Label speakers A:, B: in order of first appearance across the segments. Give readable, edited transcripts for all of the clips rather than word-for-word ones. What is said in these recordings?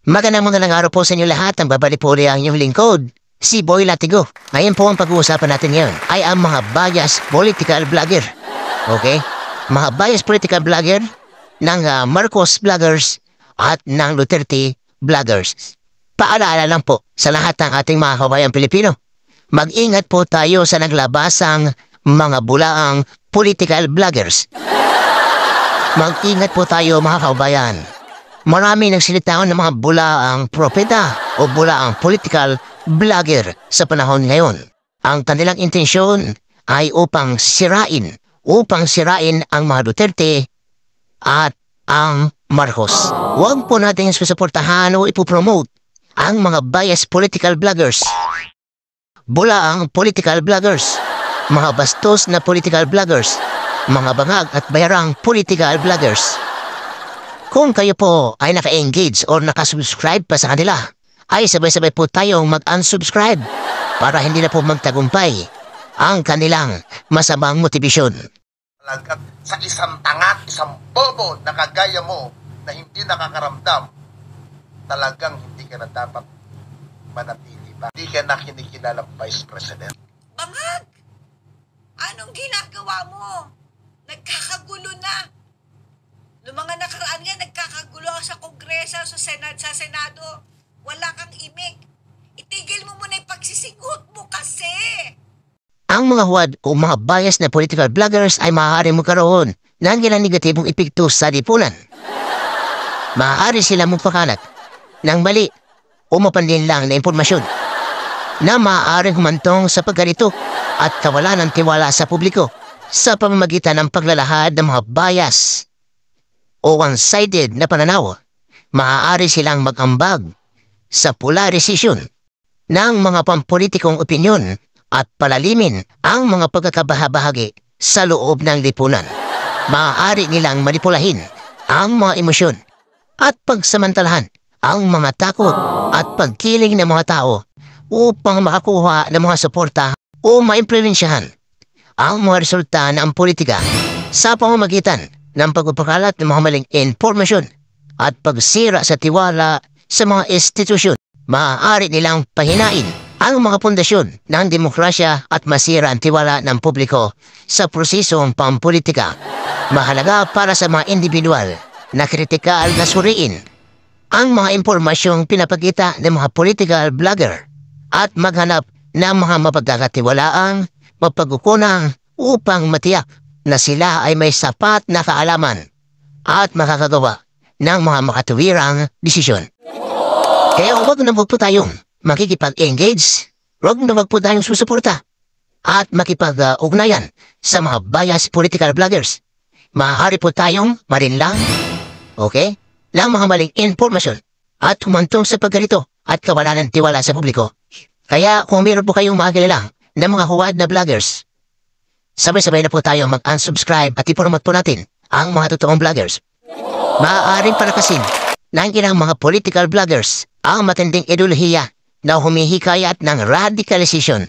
A: Magandang araw po sa inyo lahat. Ang babalik po rin ang inyong lingkod, si Boy Latigo. Ngayon po ang pag-uusapan natin ngayon ay ang mga bias political vlogger. Okay? Mga bias political vlogger ng Marcos vloggers at ng Duterte vloggers. Paalala lang po sa lahat ng ating mga kabayang Pilipino. Mag-ingat po tayo sa naglabasang mga bulaang political vloggers. Mag-ingat po tayo mga kabayan. Marami nagsilitaan ng mga bulaang propeta o bulaang political vlogger sa panahon ngayon. Ang kanilang intensyon ay upang sirain ang mga Duterte at ang Marcos. Huwag po natin susuportahan o ipopromote ang mga bias political vloggers, bulaang political vloggers, mga bastos na political vloggers, mga bangag at bayarang political vloggers. Kung kayo po ay naka-engage o naka-subscribe pa sa kanila, ay sabay-sabay po tayong mag-unsubscribe para hindi na po magtagumpay ang kanilang masamang motibasyon.
B: Talagang sa isang tangat, isang bobo na kagaya mo na hindi nakakaramdam, talagang hindi ka na dapat manatili ba? Hindi ka na kinikilalang Vice President.
C: Bangag! Anong ginagawa mo? Nagkakagulo na. Noong mga nakaraan nga, nagkakagulo sa Kongreso, sa Senado. Wala kang imik. Itigil mo muna yung pagsisigot mo kasi.
A: Ang mga huwad o mga bias na political vloggers ay maaaring magkaroon ng ilang negatibong epekto sa lipunan. Maaari sila magpakalat ng mali o mapandin lang na impormasyon na maaaring humantong sa pagkalito at kawalan ng tiwala sa publiko sa pamamagitan ng paglalahad ng mga bias o one-sided na pananaw. Maaari silang mag-ambag sa polarisasyon ng mga pampolitikong opinyon at palalimin ang mga pagkakabahabahagi sa loob ng lipunan. Maaari nilang manipulahin ang mga emosyon at pagsamantalahan ang mga takot at pagkiling ng mga tao upang makakuha ng mga suporta o maimpluwensyahan ang mga resulta ng politika sa pamamagitan ng pagpapakalat ng mga maling impormasyon at pagsira sa tiwala sa mga institusyon. Maaari nilang pahinain ang mga pundasyon ng demokrasya at masira ang tiwala ng publiko sa prosesong pampolitika. Mahalaga para sa mga individual na kritikal na suriin ang mga impormasyong pinapakita ng mga political vlogger at maghanap ng mga mapagkakatiwalaang mapagkukunang upang matiyak na sila ay may sapat na kaalaman at makakagawa ng mga makatuwirang desisyon. Kaya huwag na po tayong makikipag-engage, huwag na po tayong susuporta at makipag-ugnayan sa mga bias political vloggers. Maaari po tayong marinlang, okay, ng mga maling informasyon at humantong sa pagkalito at kawalan ng tiwala sa publiko. Kaya kung meron po kayong makakilala ng mga huwad na vloggers, sabay-sabay na po tayo mag-unsubscribe at ipromote po natin ang mga totoong vloggers. Maaaring palakasin ng ilang mga political vloggers ang matinding ideolohiya na humihikayat ng radicalization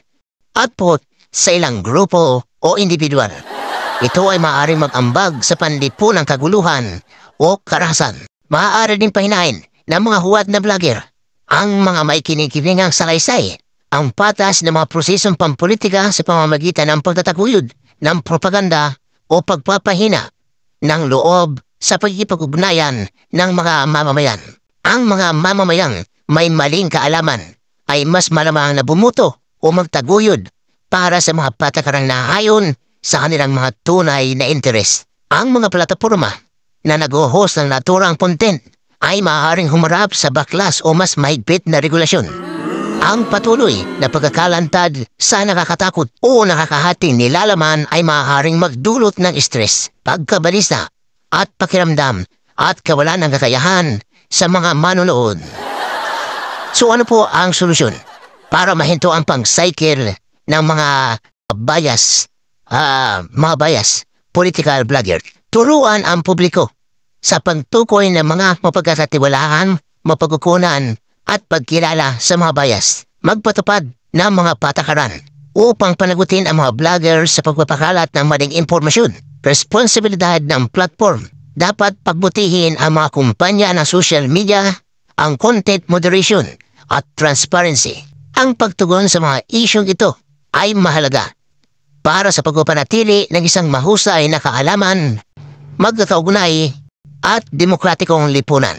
A: at po sa ilang grupo o individual. Ito ay maaaring mag-ambag sa panlipunang kaguluhan o karahasan. Maaari din pahinain ng mga huwad na vlogger ang mga may kinikilingang salaysay, ang patas ng mga prosesong pampolitika sa pamamagitan ng pagtataguyod ng propaganda o pagpapahina ng loob sa pagkikipag-ugnayan ng mga mamamayan. Ang mga mamamayang may maling kaalaman ay mas malamang na bumuto o magtaguyod para sa mga patakarang nahayon sa kanilang mga tunay na interes. Ang mga plataporma na nag-host ng naturang content ay maaaring humarap sa baklas o mas mahigpit na regulasyon. Ang patuloy na pagkakalantad sa nakakatakot o nakakahating nilalaman ay maaaring magdulot ng stress, pagkabalisa at pakiramdam at kawalan ng kakayahan sa mga manonood. So ano po ang solusyon para mahinto ang pang-cycle ng mga bias political vlogger? Turuan ang publiko sa pagtukoy ng mga mapagkakatiwalaan, mapagkukunan at pagkilala sa mga bias. Magpatupad ng mga patakaran upang panagutin ang mga vloggers sa pagpapakalat ng maling impormasyon. Responsibilidad ng platform. Dapat pagbutihin ang mga kumpanya ng social media ang content moderation at transparency. Ang pagtugon sa mga isyong ito ay mahalaga para sa pagpapanatili ng isang mahusay na kaalaman, magkakaugnay at demokratikong lipunan.